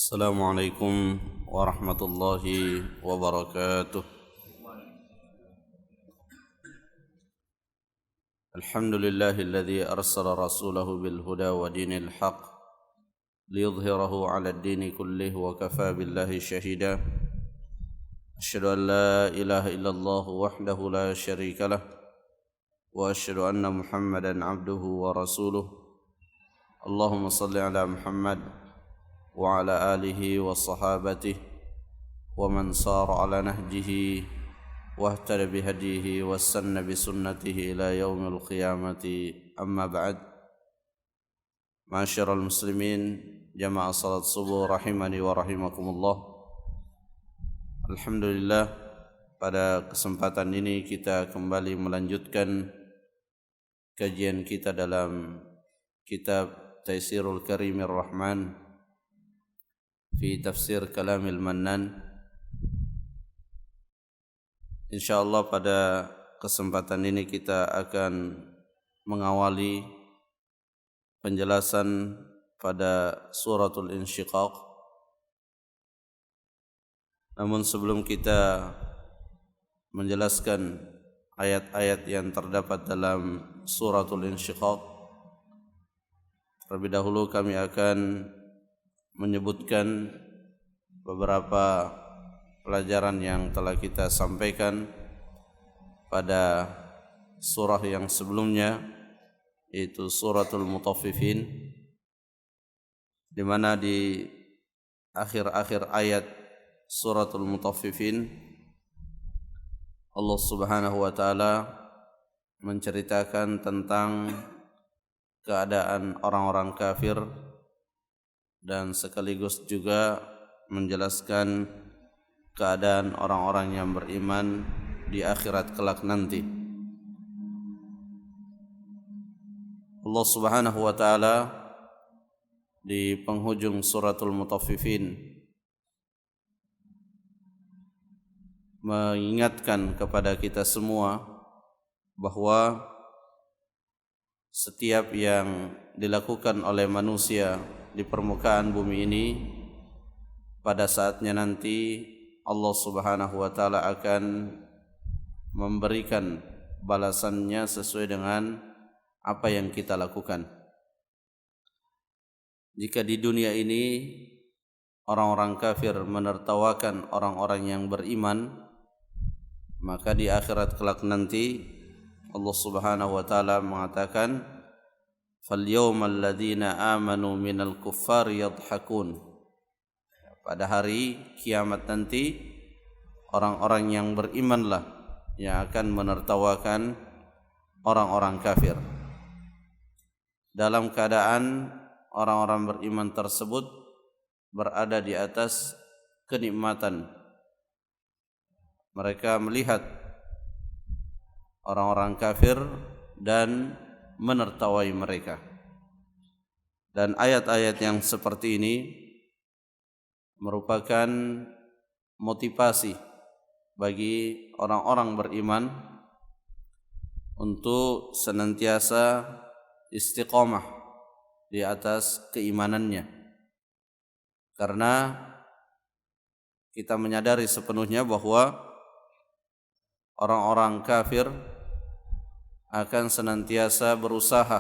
السلام عليكم ورحمة الله وبركاته. الحمد لله الذي أرسل رسوله بالهدى ودين الحق ليظهره على الدين كله وكفى بالله شهيدا. أشهد أن لا إله إلا الله وحده لا شريك له وأشهد أن محمدا عبده ورسوله. اللهم صل على محمد وعلى آله وصحابته ومن صار على نهجه واهتدى بهديه واستنى بسنته إلى يوم القيامة. أما بعد، معاشر المسلمين جماعة صلاة subuh rahimani wa rahimakumullah. Alhamdulillah, pada kesempatan ini kita kembali melanjutkan kajian kita dalam kitab Taisirul Karimir Rahman fi tafsir Kalamil Mannan. InsyaAllah pada kesempatan ini kita akan mengawali penjelasan pada suratul Insyiqaq. Namun sebelum kita menjelaskan ayat-ayat yang terdapat dalam suratul Insyiqaq, terlebih dahulu kami akan menyebutkan beberapa pelajaran yang telah kita sampaikan pada surah yang sebelumnya, yaitu suratul Mutaffifin, di mana di akhir-akhir ayat suratul Mutaffifin Allah Subhanahu wa taala menceritakan tentang keadaan orang-orang kafir dan sekaligus juga menjelaskan keadaan orang-orang yang beriman di akhirat kelak nanti. Allah Subhanahu wa taala di penghujung suratul Mutaffifin mengingatkan kepada kita semua bahwa setiap yang dilakukan oleh manusia di permukaan bumi ini, pada saatnya nanti Allah Subhanahu wa taala akan memberikan balasannya sesuai dengan apa yang kita lakukan. Jika di dunia ini orang-orang kafir menertawakan orang-orang yang beriman, maka di akhirat kelak nanti Allah Subhanahu wa taala mengatakan, فَالْيَوْمَ الَّذِينَ آمَنُوا مِنَ الْكُفَّارِ يَضْحَكُونَ. Pada hari kiamat nanti, orang-orang yang berimanlah yang akan menertawakan orang-orang kafir. Dalam keadaan orang-orang beriman tersebut berada di atas kenikmatan. Mereka melihat orang-orang kafir dan menertawai mereka. Dan ayat-ayat yang seperti ini merupakan motivasi bagi orang-orang beriman untuk senantiasa istiqomah di atas keimanannya. Karena kita menyadari sepenuhnya bahwa orang-orang kafir akan senantiasa berusaha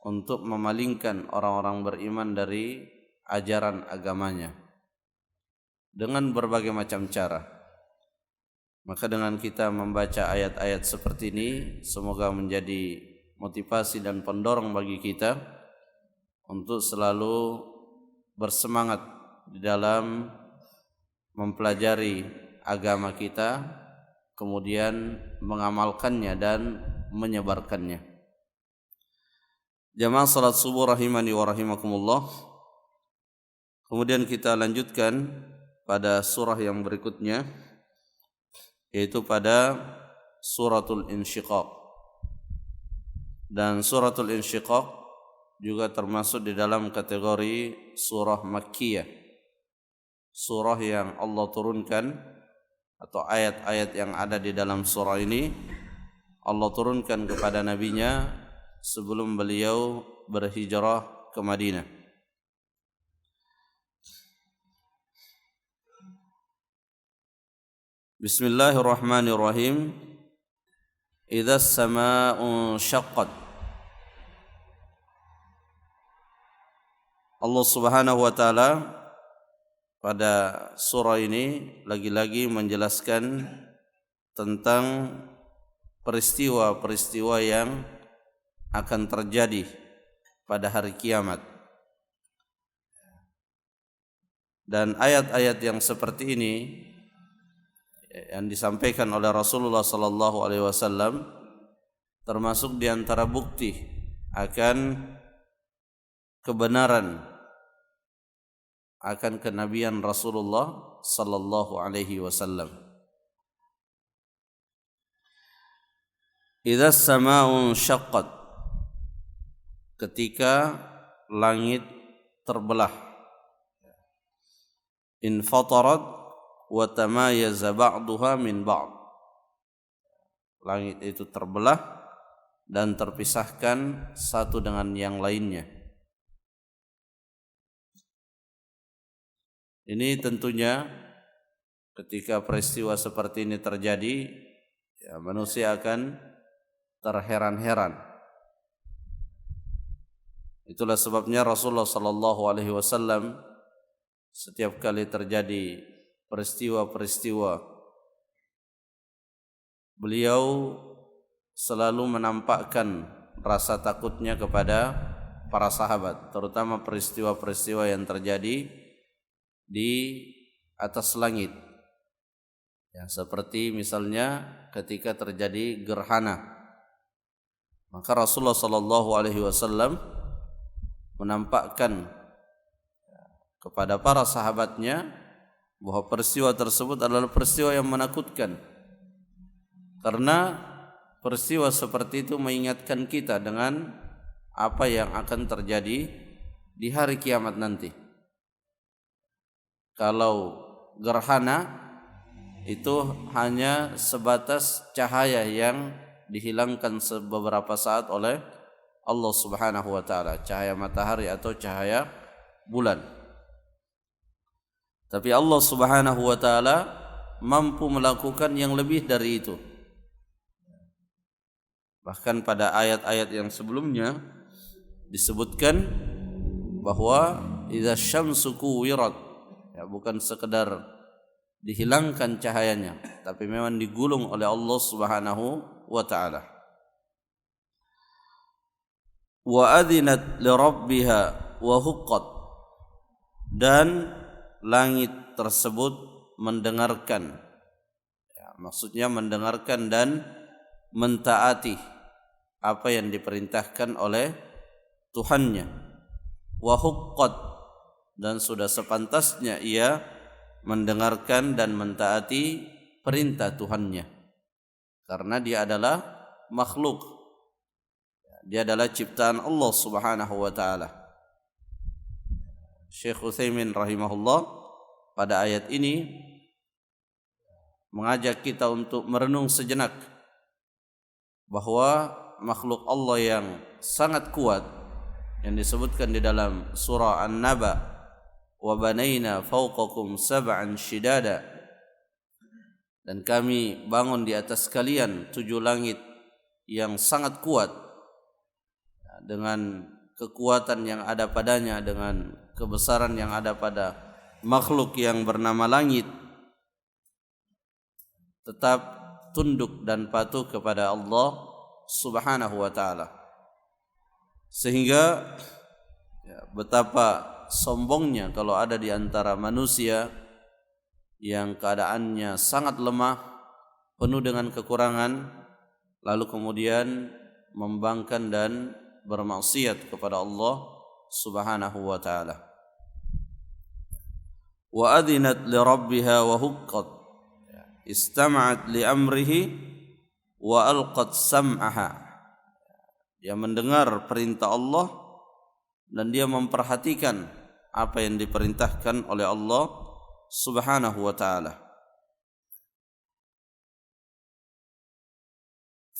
untuk memalingkan orang-orang beriman dari ajaran agamanya dengan berbagai macam cara. Maka dengan kita membaca ayat-ayat seperti ini, semoga menjadi motivasi dan pendorong bagi kita untuk selalu bersemangat di dalam mempelajari agama kita, kemudian mengamalkannya dan menyebarkannya. Jamaah salat subuh rahimani wa rahimakumullah. Kemudian kita lanjutkan pada surah yang berikutnya, yaitu pada suratul Insyiqaq. Dan suratul Insyiqaq juga termasuk di dalam kategori surah Makkiyah, surah yang Allah turunkan, atau ayat-ayat yang ada di dalam surah ini Allah turunkan kepada nabinya sebelum beliau berhijrah ke Madinah. Bismillahirrahmanirrahim. Idza as-samaa'u syaqqat. Allah Subhanahu wa taala pada surah ini lagi-lagi menjelaskan tentang peristiwa-peristiwa yang akan terjadi pada hari kiamat. Dan ayat-ayat yang seperti ini yang disampaikan oleh Rasulullah sallallahu alaihi wasallam termasuk di antara bukti akan kebenaran akan kenabian Rasulullah sallallahu alaihi wasallam. Idza as-samaa'u syaqqat, ketika langit terbelah. Infatarat wa tamayaza ba'duha min ba'd. Langit itu terbelah dan terpisahkan satu dengan yang lainnya. Ini tentunya ketika peristiwa seperti ini terjadi, ya, manusia akan terheran-heran. Itulah sebabnya Rasulullah sallallahu alaihi wasallam setiap kali terjadi peristiwa-peristiwa, beliau selalu menampakkan rasa takutnya kepada para sahabat, terutama peristiwa-peristiwa yang terjadi di atas langit. Ya, seperti misalnya ketika terjadi gerhana, maka Rasulullah sallallahu alaihi wasallam menampakkan kepada para sahabatnya bahwa peristiwa tersebut adalah peristiwa yang menakutkan, karena peristiwa seperti itu mengingatkan kita dengan apa yang akan terjadi di hari kiamat nanti. Kalau gerhana itu hanya sebatas cahaya yang dihilangkan beberapa saat oleh Allah Subhanahu wa taala, cahaya matahari atau cahaya bulan. Tapi Allah Subhanahu wa taala mampu melakukan yang lebih dari itu. Bahkan pada ayat-ayat yang sebelumnya disebutkan bahwa idza syamsu kuwirat, ya, bukan sekedar dihilangkan cahayanya, tapi memang digulung oleh Allah Subhanahu wa taala. Wa adzinat li rabbiha wa huqqat, dan langit tersebut mendengarkan, ya, maksudnya mendengarkan dan mentaati apa yang diperintahkan oleh Tuhannya. Wa huqqat, dan sudah sepantasnya ia mendengarkan dan mentaati perintah Tuhannya, karena dia adalah makhluk, dia adalah ciptaan Allah Subhanahu wa taala. Syekh Utsaimin rahimahullah pada ayat ini mengajak kita untuk merenung sejenak bahwa makhluk Allah yang sangat kuat yang disebutkan di dalam surah An-Naba, wa banaina fawqakum sab'an shidada, dan kami bangun di atas kalian 7 langit yang sangat kuat, dengan kekuatan yang ada padanya, dengan kebesaran yang ada pada makhluk yang bernama langit, tetap tunduk dan patuh kepada Allah Subhanahu wa taala. Sehingga ya, betapa sombongnya kalau ada di antara manusia yang keadaannya sangat lemah, penuh dengan kekurangan, lalu kemudian membangkang dan bermaksiat kepada Allah Subhanahu wa taala. Wa adzinat li rabbiha wa huqqat, istama'at li amrihi wa alqat sam'aha. Dia mendengar perintah Allah dan dia memperhatikan apa yang diperintahkan oleh Allah Subhanahu wa taala.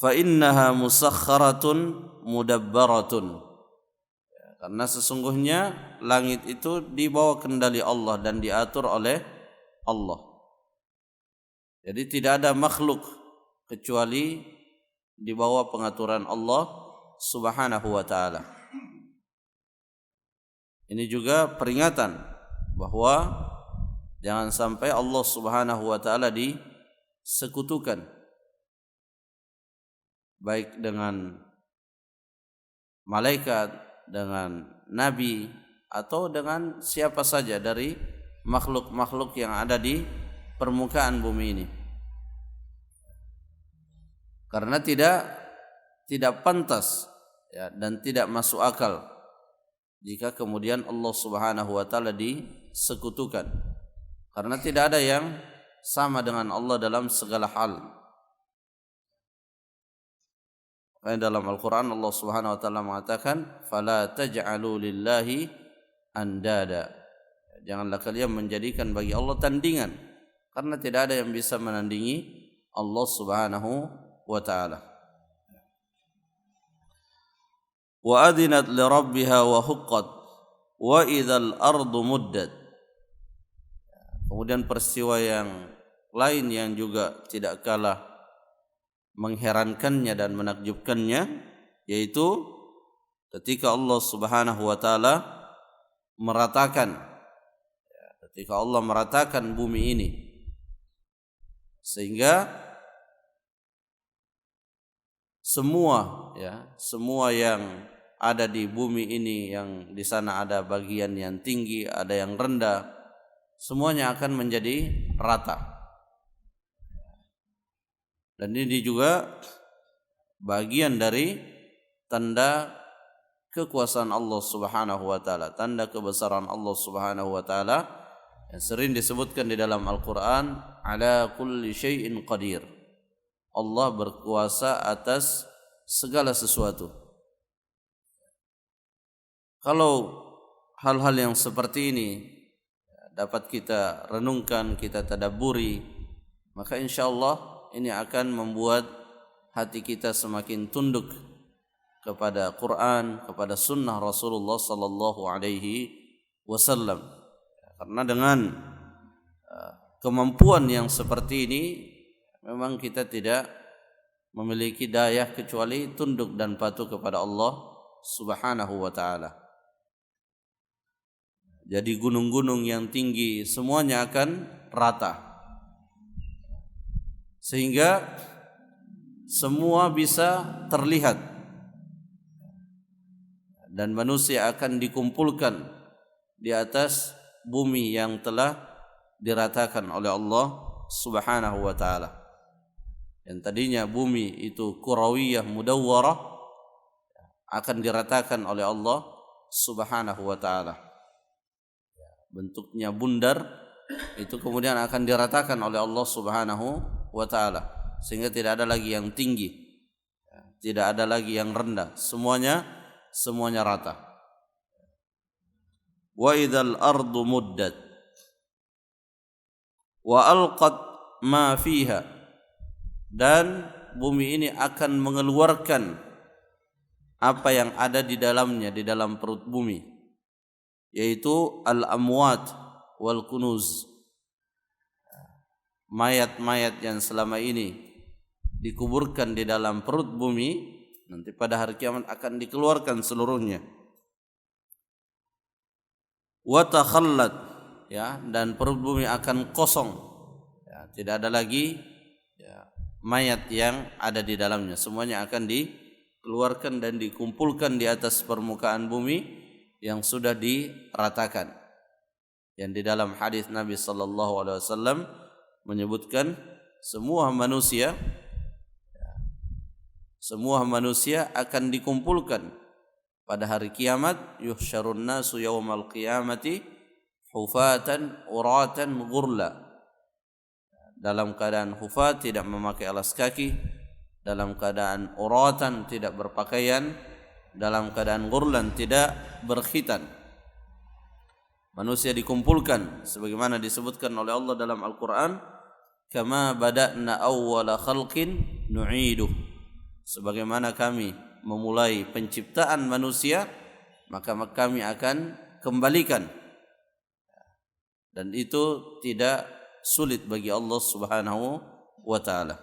Fa innaha musakharatun mudabbaratun, karena sesungguhnya langit itu di bawah kendali Allah dan diatur oleh Allah. Jadi tidak ada makhluk kecuali di bawah pengaturan Allah Subhanahu wa taala. Ini juga peringatan bahwa jangan sampai Allah Subhanahu wa taala disekutukan baik dengan malaikat, dengan nabi, atau dengan siapa saja dari makhluk-makhluk yang ada di permukaan bumi ini. Karena tidak pantas ya, dan tidak masuk akal jika kemudian Allah Subhanahu wa taala disekutukan. Karena tidak ada yang sama dengan Allah dalam segala hal. Dalam Al-Quran Allah Subhanahu wa taala mengatakan, "Fala taj'alu lillahi andada." Janganlah kalian menjadikan bagi Allah tandingan, karena tidak ada yang bisa menandingi Allah Subhanahu wa taala. Wa adinat li rabbiha wa huqqat wa idzal ardu muddat. Kemudian peristiwa yang lain yang juga tidak kalah mengherankannya dan menakjubkannya, yaitu ketika Allah Subhanahu wa taala meratakan bumi ini, sehingga semua yang ada di bumi ini, yang di sana ada bagian yang tinggi, ada yang rendah, semuanya akan menjadi rata. Dan ini juga bagian dari tanda kekuasaan Allah Subhanahu wa taala, tanda kebesaran Allah Subhanahu wa taala yang sering disebutkan di dalam Al-Qur'an, ala kulli syai'in qadir. Allah berkuasa atas segala sesuatu. Kalau hal-hal yang seperti ini dapat kita renungkan, kita tadabburi, maka insyaallah ini akan membuat hati kita semakin tunduk kepada Quran, kepada sunnah Rasulullah sallallahu alaihi wasallam. Karena dengan kemampuan yang seperti ini, memang kita tidak memiliki daya kecuali tunduk dan patuh kepada Allah Subhanahu wa taala. Jadi gunung-gunung yang tinggi semuanya akan rata, sehingga semua bisa terlihat dan manusia akan dikumpulkan di atas bumi yang telah diratakan oleh Allah Subhanahu wa taala. Yang tadinya bumi itu kurawiyah mudawwarah akan diratakan oleh Allah Subhanahu wa taala. Bentuknya bundar itu kemudian akan diratakan oleh Allah Subhanahu wa ta'ala, sehingga tidak ada lagi yang tinggi, tidak ada lagi yang rendah, semuanya rata. Wa idzal ardu muddat wa alqat ma fiha, dan bumi ini akan mengeluarkan apa yang ada di dalamnya, di dalam perut bumi, yaitu al-amwat wal kunuz, mayat-mayat yang selama ini dikuburkan di dalam perut bumi, nanti pada hari kiamat akan dikeluarkan seluruhnya. Wa takhallat, dan perut bumi akan kosong, tidak ada lagi mayat yang ada di dalamnya, semuanya akan dikeluarkan dan dikumpulkan di atas permukaan bumi yang sudah diratakan. Yang di dalam hadis Nabi sallallahu alaihi wasallam menyebutkan semua manusia akan dikumpulkan pada hari kiamat, yuhsyarun nasu yaumal qiyamati hufatan uratan ghurla, dalam keadaan hufat, tidak memakai alas kaki, dalam keadaan uratan, tidak berpakaian, dalam keadaan ghurlan, tidak berkhitan. Manusia dikumpulkan sebagaimana disebutkan oleh Allah dalam Al-Qur'an, kama bada'na awwala khalqin nu'iduh, sebagaimana kami memulai penciptaan manusia, maka kami akan kembalikan. Dan itu tidak sulit bagi Allah Subhanahu wa ta'ala.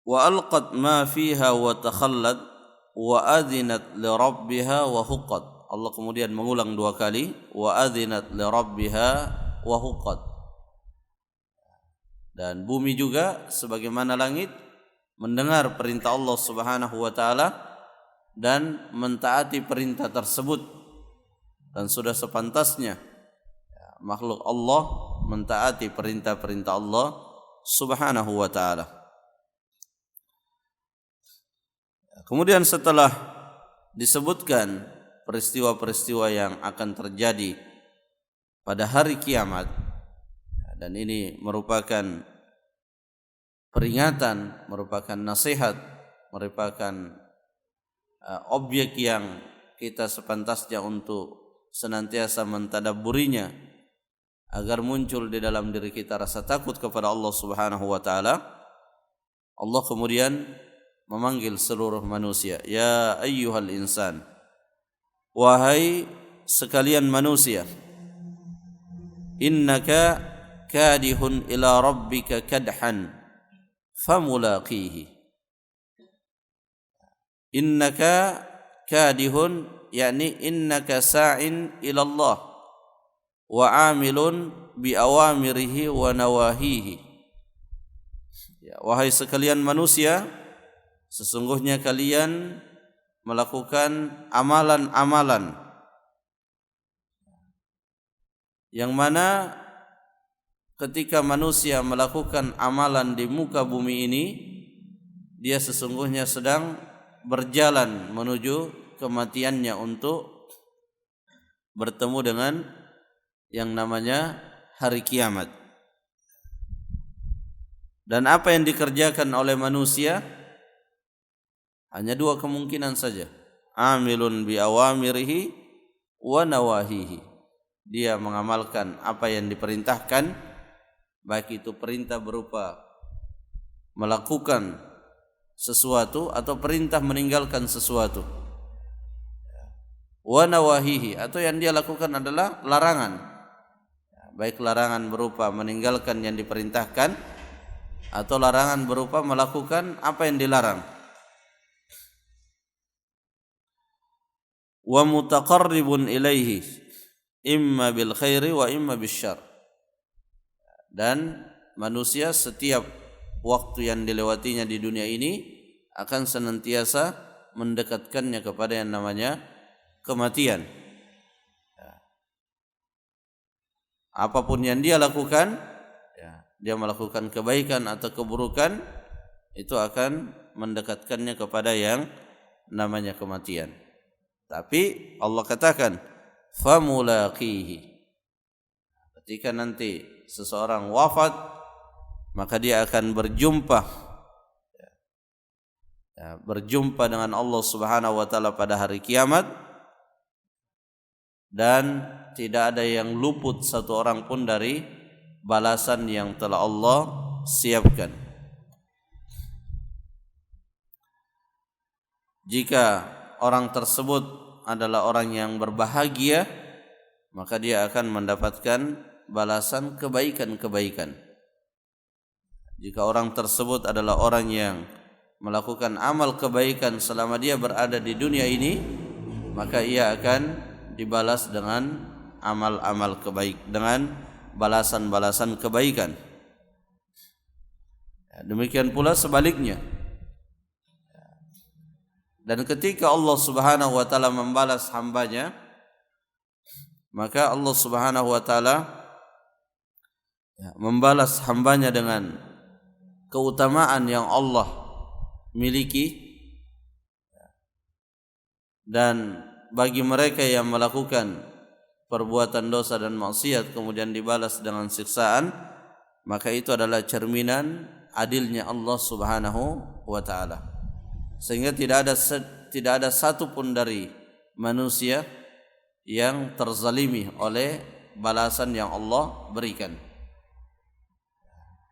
Wa alqat ma fiha wa takhallad wa adzinat li rabbiha wa huqqat. Allah kemudian mengulang 2 kali, wa adzinat li rabbiha wa huqqat. Dan bumi juga sebagaimana langit mendengar perintah Allah Subhanahu wa taala dan mentaati perintah tersebut, dan sudah sepantasnya makhluk Allah mentaati perintah-perintah Allah Subhanahu wa taala. Kemudian setelah disebutkan peristiwa-peristiwa yang akan terjadi pada hari kiamat, dan ini merupakan peringatan, merupakan nasihat, merupakan objek yang kita sepantasnya untuk senantiasa mentadabburinya agar muncul di dalam diri kita rasa takut kepada Allah Subhanahu wa taala. Allah kemudian memanggil seluruh manusia, ya ayyuhal insan, wahai sekalian manusia, innaka kadihun ila rabbika kadhan famulaqihi. Innaka kadihun, yakni innaka sa'in ila Allah wa amilun bi awamirihi wa nawahihi. Ya, wahai sekalian manusia, sesungguhnya kalian melakukan amalan-amalan yang mana ketika manusia melakukan amalan di muka bumi ini, dia sesungguhnya sedang berjalan menuju kematiannya untuk bertemu dengan yang namanya hari kiamat. Dan apa yang dikerjakan oleh manusia hanya 2 kemungkinan saja. Amilun bi awamirihi wa nawahihi. Dia mengamalkan apa yang diperintahkan, baik itu perintah berupa melakukan sesuatu atau perintah meninggalkan sesuatu. Wa nawahihi, atau yang dia lakukan adalah larangan. Baik larangan berupa meninggalkan yang diperintahkan atau larangan berupa melakukan apa yang dilarang. Wa mutaqarribun ilaihi imma bil khairi wa imma bisyarr. Dan manusia setiap waktu yang dilewatinya di dunia ini akan senantiasa mendekatkannya kepada yang namanya kematian. Apapun yang dia lakukan, dia melakukan kebaikan atau keburukan, itu akan mendekatkannya kepada yang namanya kematian. Tapi Allah katakan famulaqihi. Ketika nanti seseorang wafat, maka dia akan berjumpa dengan Allah Subhanahu wa taala pada hari kiamat, dan tidak ada yang luput satu orang pun dari balasan yang telah Allah siapkan. Jika orang tersebut adalah orang yang berbahagia, maka dia akan mendapatkan balasan kebaikan-kebaikan. Jika orang tersebut adalah orang yang melakukan amal kebaikan selama dia berada di dunia ini, maka ia akan dibalas dengan amal-amal kebaik, dengan balasan-balasan kebaikan. Demikian pula sebaliknya. Dan ketika Allah Subhanahu wa taala membalas hambanya, maka Allah Subhanahu wa taala membalas hambanya dengan keutamaan yang Allah miliki. Dan bagi mereka yang melakukan perbuatan dosa dan maksiat kemudian dibalas dengan siksaan, maka itu adalah cerminan adilnya Allah Subhanahu wa taala. Sehingga tidak ada satu pun dari manusia yang terzalimi oleh balasan yang Allah berikan.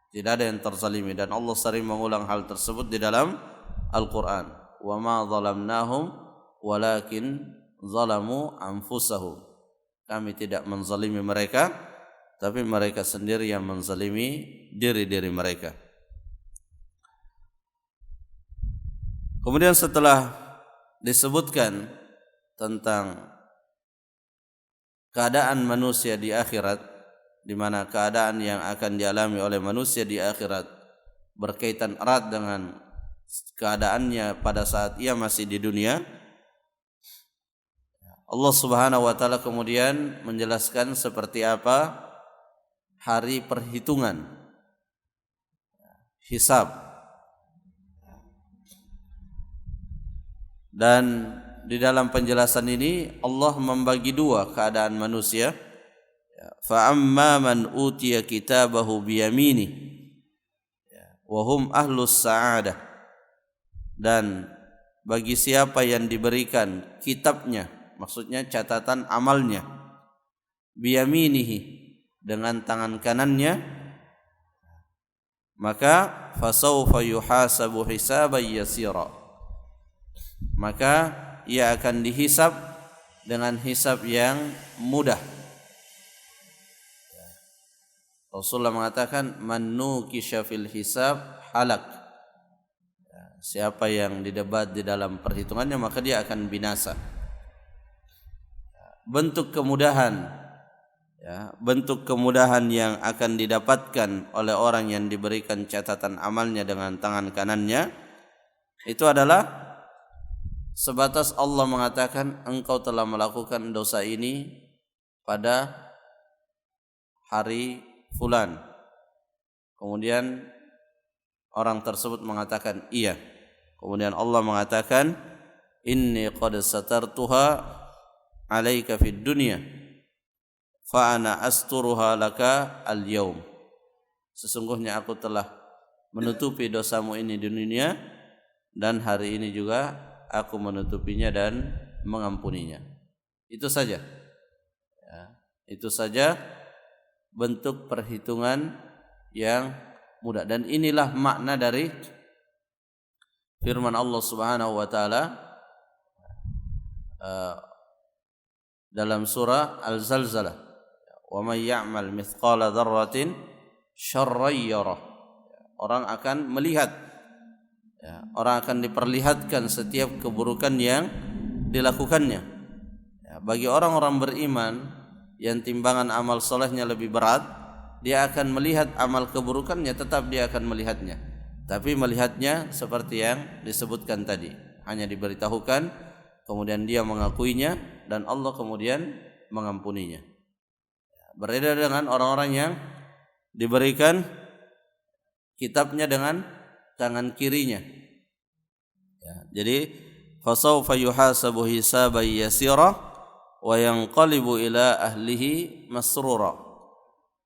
Tidak ada yang terzalimi, dan Allah sering mengulang hal tersebut di dalam Al-Qur'an. Wa ma zalamnahum walakin zalamu anfusahum. kami tidak menzalimi mereka, tapi mereka sendiri yang menzalimi diri-diri mereka. Kemudian setelah disebutkan tentang keadaan manusia di akhirat, di mana keadaan yang akan dialami oleh manusia di akhirat berkaitan erat dengan keadaannya pada saat ia masih di dunia, Allah Subhanahu wa taala kemudian menjelaskan seperti apa hari perhitungan, hisab. Dan di dalam penjelasan ini Allah membagi dua keadaan manusia. Fa amma man utiya kitabahu biyamini wa hum ahlus sa'adah. Dan bagi siapa yang diberikan kitabnya, maksudnya catatan amalnya, biyaminihi, dengan tangan kanannya, maka fasawfa yuhasabu hisaban yasira, maka ia akan dihisab dengan hisab yang mudah. Rasulullah mengatakan man nukisha fil hisab halak. Siapa yang didebat di dalam perhitungannya maka dia akan binasa. Bentuk kemudahan, bentuk kemudahan yang akan didapatkan oleh orang yang diberikan catatan amalnya dengan tangan kanannya itu adalah sebatas Allah mengatakan engkau telah melakukan dosa ini pada hari fulan. Kemudian orang tersebut mengatakan iya. Kemudian Allah mengatakan inni qad satartuha alaika fid dunya fa ana asturuha laka al-yaum. Sesungguhnya aku telah menutupi dosamu ini di dunia dan hari ini juga aku menutupinya dan mengampuninya. Itu saja. Itu saja bentuk perhitungan yang mudah. Dan inilah makna dari firman Allah Subhanahu wa taala dalam surah Al-Zalzalah, "Wa may ya'mal mithqala dzarratin syarran yarah." Orang akan melihat, orang akan diperlihatkan setiap keburukan yang dilakukannya. Bagi orang-orang beriman yang timbangan amal solehnya lebih berat, dia akan melihat amal keburukannya, tetap dia akan melihatnya. Tapi melihatnya seperti yang disebutkan tadi, hanya diberitahukan, kemudian dia mengakuinya dan Allah kemudian mengampuninya. Berbeda dengan orang-orang yang diberikan kitabnya dengan tangan kirinya. Jadi fasawfa yuhasabu hisaban yasira wa yanqalibu ila ahlihi masrura.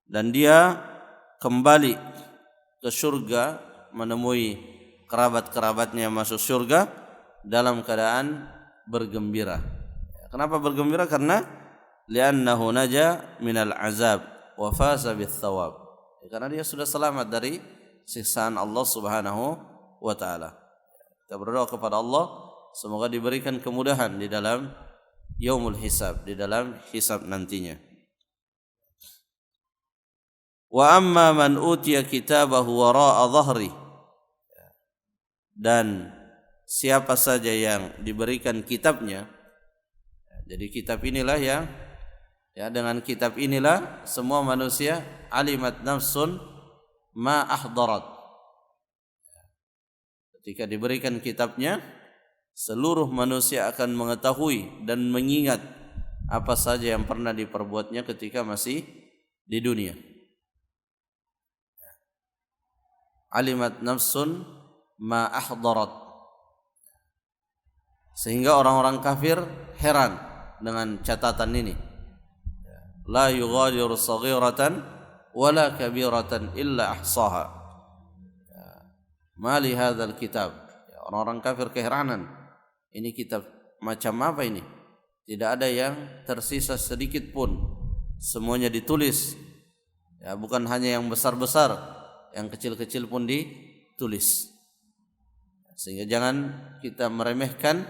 Dan dia kembali ke surga menemui kerabat-kerabatnya masuk surga dalam keadaan bergembira. Kenapa bergembira? Karena li'annahu naja minal azab wa faza bits thawab. Karena dia sudah selamat dari siksaan Allah Subhanahu wa taala. Kita berdoa kepada Allah semoga diberikan kemudahan di dalam yaumul hisab, di dalam hisab nantinya. Wa amma man utiya kitabahu wara'a dhahri. Dan siapa saja yang diberikan kitabnya, jadi kitab inilah yang dengan kitab inilah semua manusia alimat nafsun ma ahdarat. Ketika diberikan kitabnya, seluruh manusia akan mengetahui dan mengingat apa saja yang pernah diperbuatnya ketika masih di dunia. Alimat nafsun ma ahdarat. Sehingga orang-orang kafir heran dengan catatan ini. La yughadiru saghiratan wala kabiratan illa ahsaha. Ma li hadzal kitab. Orang-orang kafir keheranan. Ini kitab macam apa ini? Tidak ada yang tersisa sedikit pun. Semuanya ditulis. Ya, bukan hanya yang besar-besar, yang kecil-kecil pun ditulis. Sehingga jangan kita meremehkan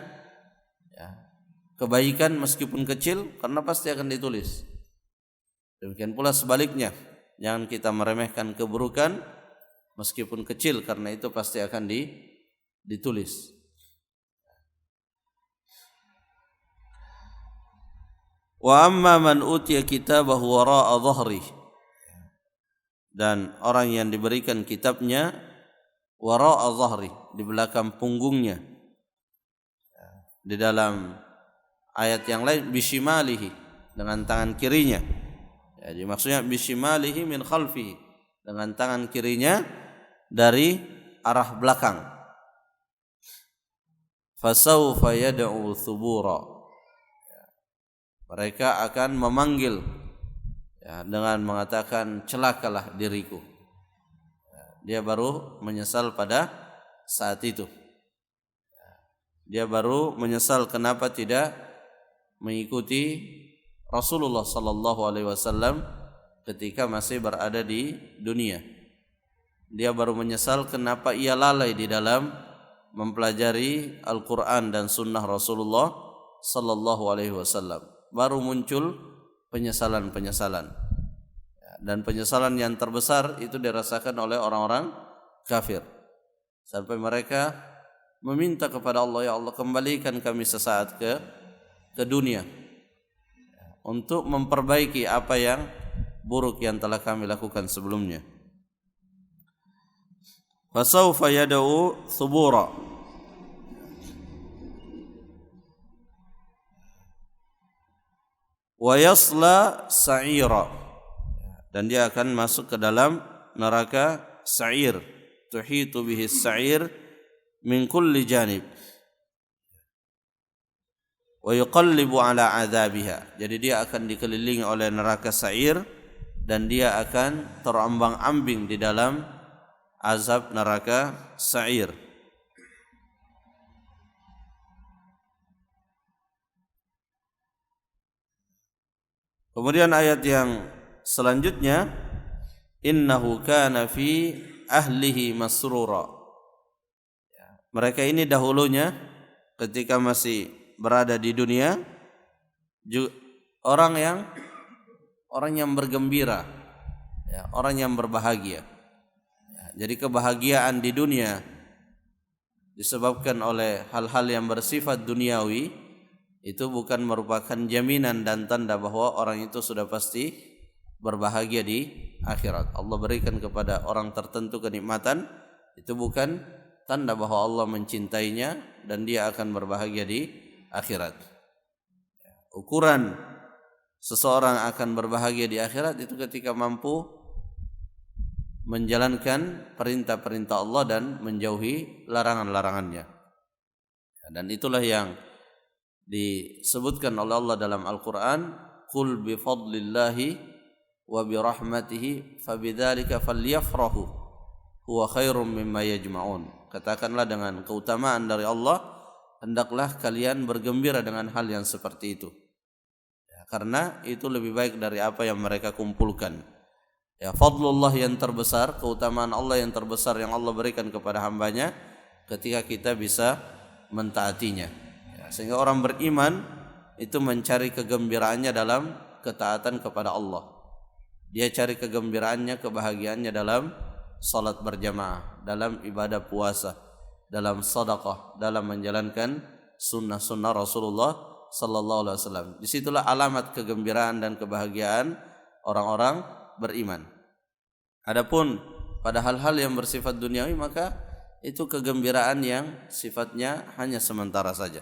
kebaikan meskipun kecil karena pasti akan ditulis. Demikian pula sebaliknya, jangan kita meremehkan keburukan meskipun kecil karena itu pasti akan ditulis. Wa amma man utiya kitabahu wara'a dhahri, dan orang yang diberikan kitabnya wara'a dhahri, di belakang punggungnya. Di dalam ayat yang lain bishimalihi, dengan tangan kirinya. Jadi maksudnya bishimalihi min khalfihi, dengan tangan kirinya dari arah belakang. Fasawfa yad'u thubura, mereka akan memanggil dengan mengatakan celakalah diriku. Dia baru menyesal pada saat itu. Dia baru menyesal kenapa tidak mengikuti Rasulullah sallallahu alaihi wasallam ketika masih berada di dunia. Dia baru menyesal kenapa ia lalai di dalam mempelajari Al-Qur'an dan sunnah Rasulullah sallallahu alaihi wasallam. Baru muncul penyesalan-penyesalan. Dan penyesalan yang terbesar itu dirasakan oleh orang-orang kafir. Sampai mereka meminta kepada Allah, ya Allah kembalikan kami sesaat ke dunia untuk memperbaiki apa yang buruk yang telah kami lakukan sebelumnya. Fasawfa yad'u thubura, wa yasla sa'ira, dan dia akan masuk ke dalam neraka sa'ir. Tuhitu bihi sa'ir min kulli janib wa yuqallibu ala adzabiha. Jadi dia akan dikelilingi oleh neraka sa'ir dan dia akan terombang-ambing di dalam azab neraka sa'ir. Kemudian ayat yang selanjutnya, innahu kana fi ahlihi masrura. Mereka ini dahulunya ketika masih berada di dunia orang yang bergembira, orang yang berbahagia. Jadi kebahagiaan di dunia disebabkan oleh hal-hal yang bersifat duniawi, itu bukan merupakan jaminan dan tanda bahwa orang itu sudah pasti berbahagia di akhirat. Allah berikan kepada orang tertentu kenikmatan, itu bukan tanda bahwa Allah mencintainya dan dia akan berbahagia di akhirat. Ukuran seseorang akan berbahagia di akhirat itu ketika mampu menjalankan perintah-perintah Allah dan menjauhi larangan-larangannya. Dan itulah yang disebutkan oleh Allah dalam Al-Quran, qul bi fadlillahi wa bi rahmatihi fabidzalika falyafrahu huwa khairum mimma yajma'un. Katakanlah dengan keutamaan dari Allah, hendaklah kalian bergembira dengan hal yang seperti itu. Karena itu lebih baik dari apa yang mereka kumpulkan. Fadlullah yang terbesar, keutamaan Allah yang terbesar yang Allah berikan kepada hambanya ketika kita bisa mentaatinya. Sehingga orang beriman itu mencari kegembiraannya dalam ketaatan kepada Allah. Dia cari kegembiraannya, kebahagiaannya dalam salat berjamaah, dalam ibadah puasa, dalam sedekah, dalam menjalankan sunnah-sunnah Rasulullah sallallahu alaihi wasallam. Disitulah alamat kegembiraan dan kebahagiaan orang-orang beriman. Adapun pada hal-hal yang bersifat duniawi, maka itu kegembiraan yang sifatnya hanya sementara saja.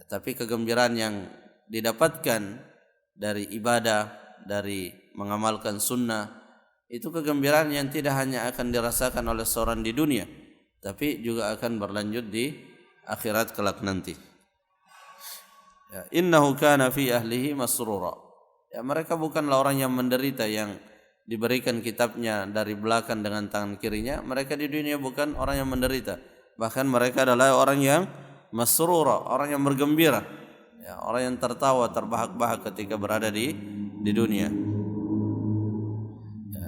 Tapi kegembiraan yang didapatkan dari ibadah, dari mengamalkan sunnah, itu kegembiraan yang tidak hanya akan dirasakan oleh seorang di dunia, tapi juga akan berlanjut di akhirat kelak nanti. Innahu kana fi ahlihi masrura. Mereka bukanlah orang yang menderita yang diberikan kitabnya dari belakang dengan tangan kirinya. Mereka di dunia bukan orang yang menderita, bahkan mereka adalah orang yang masrura, orang yang bergembira, orang yang tertawa terbahak-bahak ketika berada di dunia.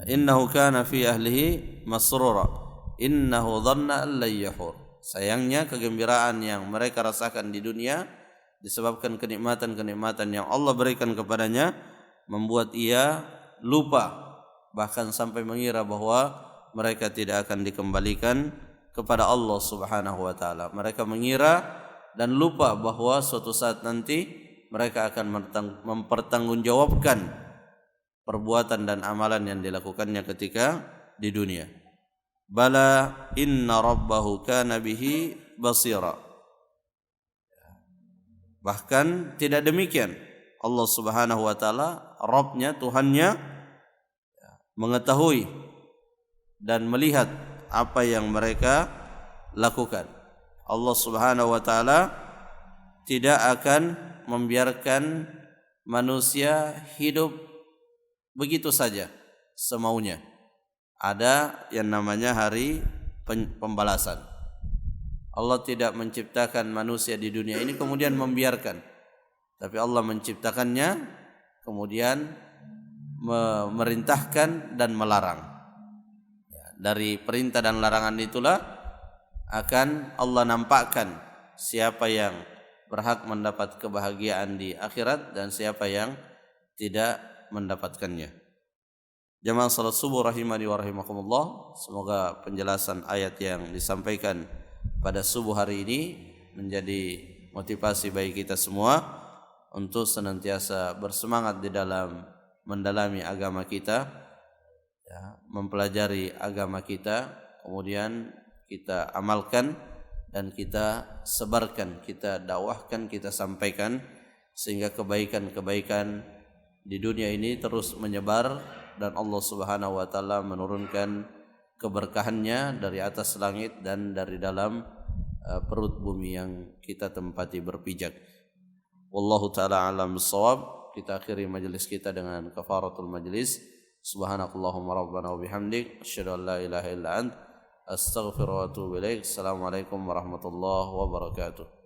Innahu kana fi ahlihi masrura innahu dhanna an la yahur. Sayangnya kegembiraan yang mereka rasakan di dunia disebabkan kenikmatan-kenikmatan yang Allah berikan kepadanya membuat ia lupa, bahkan sampai mengira bahwa mereka tidak akan dikembalikan kepada Allah Subhanahu wa taala. Mereka mengira dan lupa bahwa suatu saat nanti mereka akan mempertanggungjawabkan perbuatan dan amalan yang dilakukannya ketika di dunia. Bala inna rabbahu kana bihi basira. Bahkan tidak demikian, Allah Subhanahu wa taala, Rabbnya, Tuhannya, mengetahui dan melihat apa yang mereka lakukan. Allah Subhanahu wa taala tidak akan membiarkan manusia hidup begitu saja semaunya. Ada yang namanya hari pembalasan. Allah tidak menciptakan manusia di dunia ini kemudian membiarkan, tapi Allah menciptakannya kemudian memerintahkan dan melarang. Dari perintah dan larangan itulah akan Allah nampakkan siapa yang berhak mendapat kebahagiaan di akhirat dan siapa yang tidak mendapatkannya. Jamaah salat subuh rahimani wa rahimakumullah, semoga penjelasan ayat yang disampaikan pada subuh hari ini menjadi motivasi bagi kita semua untuk senantiasa bersemangat di dalam mendalami agama kita, mempelajari agama kita, kemudian kita amalkan dan kita sebarkan, kita dakwahkan, kita sampaikan sehingga kebaikan-kebaikan di dunia ini terus menyebar dan Allah Subhanahu wa taala menurunkan keberkahannya dari atas langit dan dari dalam perut bumi yang kita tempati berpijak. Wallahu taala alam bissawab. Kita akhiri majelis kita dengan kafaratul majlis. Subhanakallahumma rabbana wa bihamdik asyhadu an la ilaha illa ant astaghfiruka wa atubu ilaik. Assalamualaikum warahmatullahi wabarakatuh.